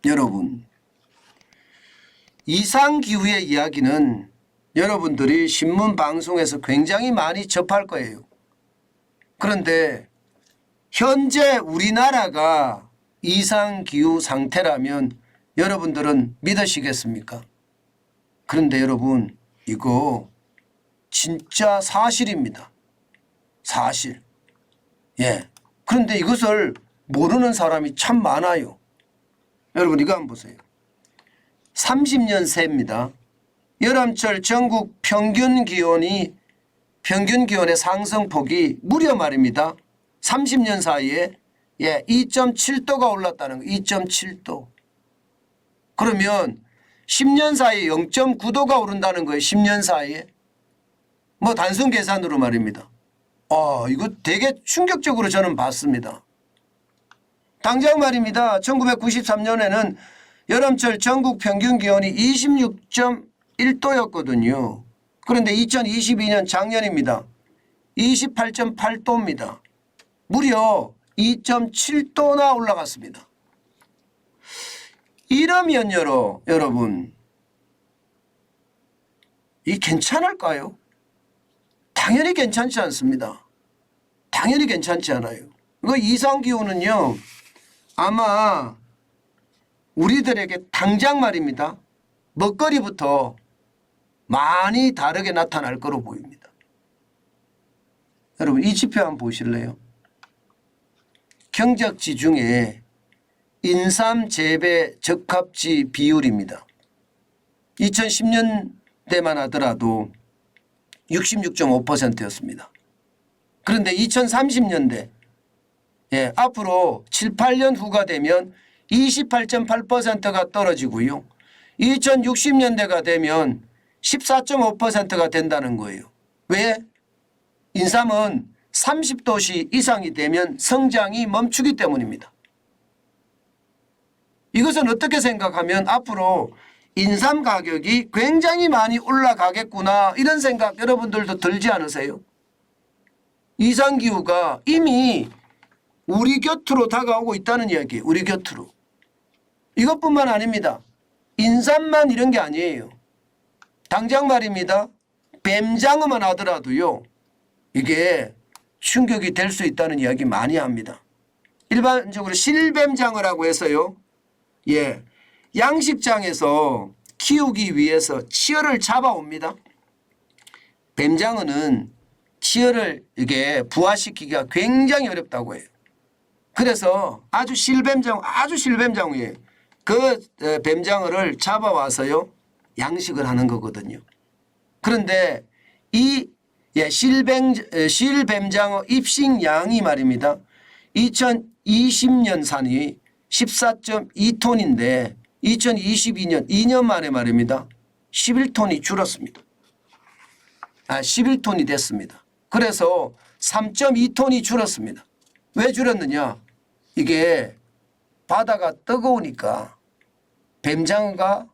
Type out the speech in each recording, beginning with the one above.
여러분, 이상기후의 이야기는 여러분들이 신문 방송에서 굉장히 많이 접할 거예요. 그런데 현재 우리나라가 이상기후 상태라면 여러분들은 믿으시겠습니까? 그런데 여러분, 이거 진짜 사실입니다. 사실. 예. 그런데 이것을 모르는 사람이 참 많아요. 여러분 이거 한번 보세요. 30년 새입니다. 여름철 전국 평균 기온의 상승폭이 무려 말입니다. 30년 사이에 2.7도가 올랐다는 거. 2.7도. 그러면 10년 사이에 0.9도가 오른다는 거예요. 10년 사이에. 뭐 단순 계산으로 말입니다. 이거 되게 충격적으로 저는 봤습니다. 당장 말입니다. 1993년에는 여름철 전국 평균 기온이 26.1도였거든요. 그런데 2022년 작년입니다. 28.8도입니다. 무려 2.7도나 올라갔습니다. 이러면 여러분 이 괜찮을까요? 당연히 괜찮지 않습니다. 당연히 괜찮지 않아요. 이거 이상기후는요, 아마 우리들에게 당장 말입니다. 먹거리부터 많이 다르게 나타날 거로 보입니다. 여러분 이 지표 한번 보실래요? 경작지 중에 인삼 재배 적합지 비율입니다. 2010년대만 하더라도 66.5%였습니다. 그런데 2030년대 앞으로 7, 8년 후가 되면 28.8%가 떨어지고요. 2060년대가 되면 14.5%가 된다는 거예요. 왜? 인삼은 30도씨 이상이 되면 성장이 멈추기 때문입니다. 이것은 어떻게 생각하면 앞으로 인삼 가격이 굉장히 많이 올라가겠구나 이런 생각 여러분들도 들지 않으세요? 이상기후가 이미 우리 곁으로 다가오고 있다는 이야기예요. 우리 곁으로. 이것뿐만 아닙니다. 인삼만 이런 게 아니에요. 당장 말입니다. 뱀장어만 하더라도요. 이게 충격이 될 수 있다는 이야기 많이 합니다. 일반적으로 실뱀장어라고 해서요. 양식장에서 키우기 위해서 치어를 잡아옵니다. 뱀장어는 치어를 이게 부화시키기가 굉장히 어렵다고 해요. 그래서 아주 실뱀장어예요. 그 뱀장어를 잡아와서요. 양식을 하는 거거든요. 그런데 이 실뱀장어 입식량이 말입니다. 2020년 산이 14.2톤인데 2022년 2년 만에 말입니다. 11톤이 줄었습니다. 11톤이 됐습니다. 그래서 3.2톤이 줄었습니다. 왜 줄었느냐? 이게 바다가 뜨거우니까 뱀장어가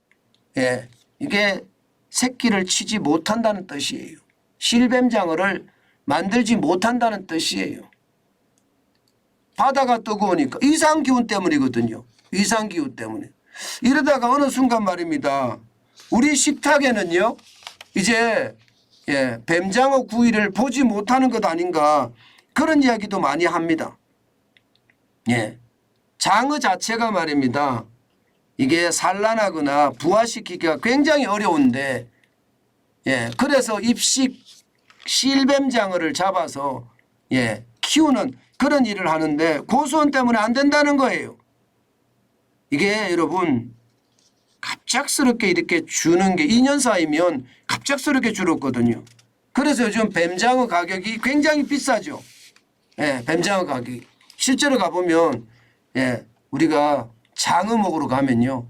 이게 새끼를 치지 못한다는 뜻이에요. 실뱀장어를 만들지 못한다는 뜻이에요. 바다가 뜨거우니까 이상기후 때문이거든요. 이상기후 때문에. 이러다가 어느 순간 말입니다. 우리 식탁에는요. 이제 뱀장어 구이를 보지 못하는 것 아닌가 그런 이야기도 많이 합니다. 장어 자체가 말입니다. 이게 산란하거나 부화시키기가 굉장히 어려운데 그래서 입식 실뱀장어를 잡아서 키우는 그런 일을 하는데 고수원 때문에 안 된다는 거예요. 이게 여러분 갑작스럽게 이렇게 주는 게 2년 사이면 갑작스럽게 줄었거든요. 그래서 요즘 뱀장어 가격이 굉장히 비싸죠. 뱀장어 가격이. 실제로 가보면 우리가 장어 먹으러 가면요.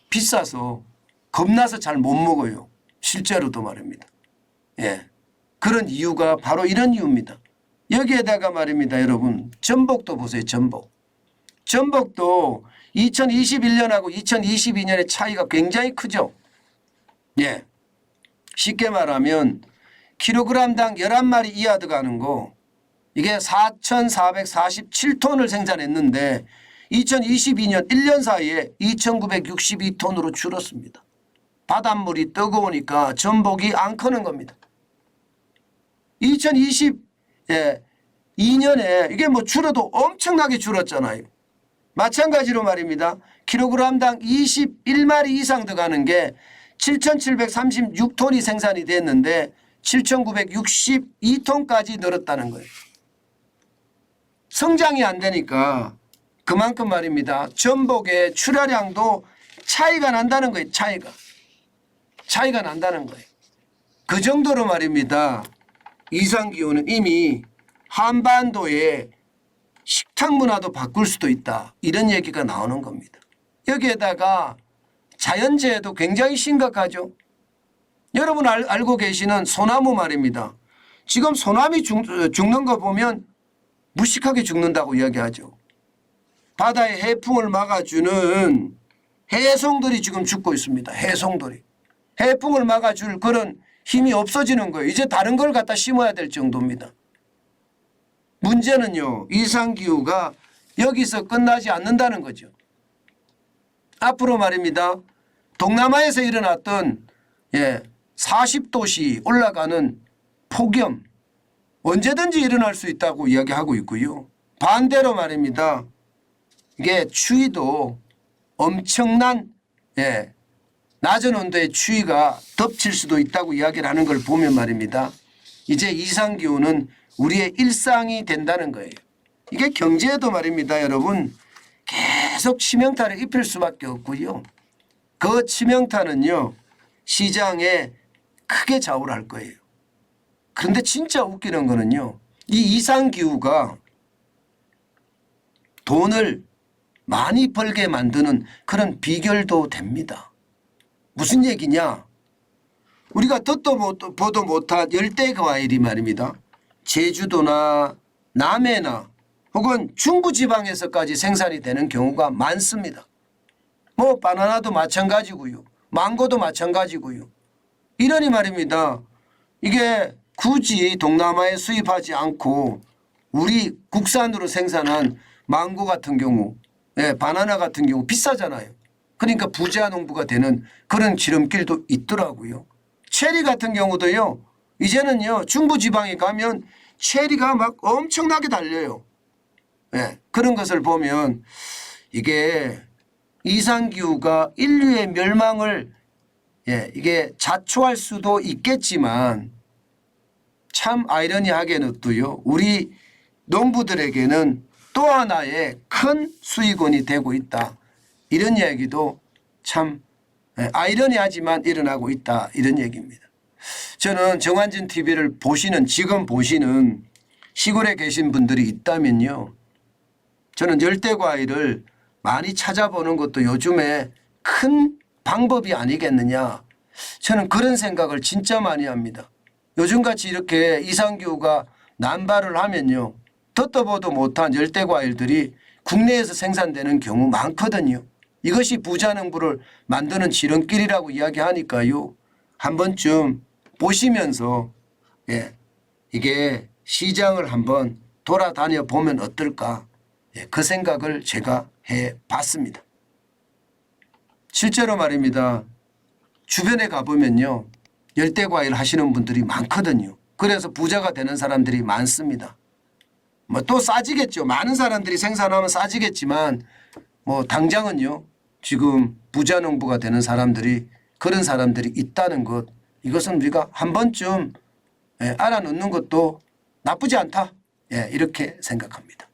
비싸서 겁나서 잘 못 먹어요. 실제로도 말입니다. 그런 이유가 바로 이런 이유입니다. 여기에다가 말입니다. 여러분 전복도 보세요. 전복도 2021년하고 2022년의 차이가 굉장히 크죠. 쉽게 말하면 킬로그램당 11마리 이하 들어가는 거 이게 4,447톤을 생산했는데 2022년 1년 사이에 2,962톤으로 줄었습니다. 바닷물이 뜨거우니까 전복이 안 크는 겁니다. 2022년에 이게 뭐 줄어도 엄청나게 줄었잖아요. 마찬가지로 말입니다. 킬로그램당 21마리 이상 들어가는 게 7,736톤이 생산이 됐는데 7,962톤까지 늘었다는 거예요. 성장이 안 되니까 그만큼 말입니다. 전복의 출하량도 차이가 난다는 거예요. 차이가 난다는 거예요. 그 정도로 말입니다. 이상기후는 이미 한반도의 식탁 문화도 바꿀 수도 있다. 이런 얘기가 나오는 겁니다. 여기에다가 자연재해도 굉장히 심각하죠. 여러분 알고 계시는 소나무 말입니다. 지금 소나무 죽는 거 보면 무식하게 죽는다고 이야기하죠. 바다의 해풍을 막아주는 해송들이 지금 죽고 있습니다. 해송들이. 해풍을 막아줄 그런 힘이 없어지는 거예요. 이제 다른 걸 갖다 심어야 될 정도입니다. 문제는요. 이상기후가 여기서 끝나지 않는다는 거죠. 앞으로 말입니다. 동남아에서 일어났던 40도씨 올라가는 폭염 언제든지 일어날 수 있다고 이야기하고 있고요. 반대로 말입니다. 이게 추위도 엄청난 낮은 온도의 추위가 덮칠 수도 있다고 이야기를 하는 걸 보면 말입니다. 이제 이상기후는 우리의 일상이 된다는 거예요. 이게 경제에도 말입니다. 여러분 계속 치명타를 입힐 수밖에 없고요. 그 치명타는요. 시장에 크게 좌우할 거예요. 그런데 진짜 웃기는 거는요. 이 이상기후가 돈을 많이 벌게 만드는 그런 비결도 됩니다. 무슨 얘기냐. 우리가 듣도 보도 못한 열대과일이 말입니다. 제주도나 남해나 혹은 중부지방에서까지 생산이 되는 경우가 많습니다. 뭐 바나나도 마찬가지고요. 망고도 마찬가지고요. 이러니 말입니다. 이게 굳이 동남아에 수입하지 않고 우리 국산으로 생산한 망고 같은 경우 바나나 같은 경우 비싸잖아요. 그러니까 부자 농부가 되는 그런 지름길도 있더라고요. 체리 같은 경우도요. 이제는요. 중부지방에 가면 체리가 막 엄청나게 달려요. 그런 것을 보면 이게 이상기후가 인류의 멸망을 이게 자초할 수도 있겠지만 참 아이러니하게는도요. 우리 농부들에게는 또 하나의 큰 수익원이 되고 있다. 이런 이야기도 참 아이러니하지만 일어나고 있다. 이런 얘기입니다. 저는 정한진 TV를 지금 보시는 시골에 계신 분들이 있다면요. 저는 열대과일을 많이 찾아보는 것도 요즘에 큰 방법이 아니겠느냐. 저는 그런 생각을 진짜 많이 합니다. 요즘같이 이렇게 이상기후가 난발을 하면요. 듣도 보도 못한 열대과일들이 국내에서 생산되는 경우 많거든요. 이것이 부자농부를 만드는 지름길이라고 이야기하니까요. 한 번쯤 보시면서 이게 시장을 한번 돌아다녀 보면 어떨까. 그 생각을 제가 해봤습니다. 실제로 말입니다. 주변에 가보면요. 열대과일 하시는 분들이 많거든요. 그래서 부자가 되는 사람들이 많습니다. 뭐 또 싸지겠죠. 많은 사람들이 생산하면 싸지겠지만 뭐 당장은요. 지금 부자농부가 되는 사람들이 그런 사람들이 있다는 것. 이것은 우리가 한 번쯤 알아놓는 것도 나쁘지 않다. 이렇게 생각합니다.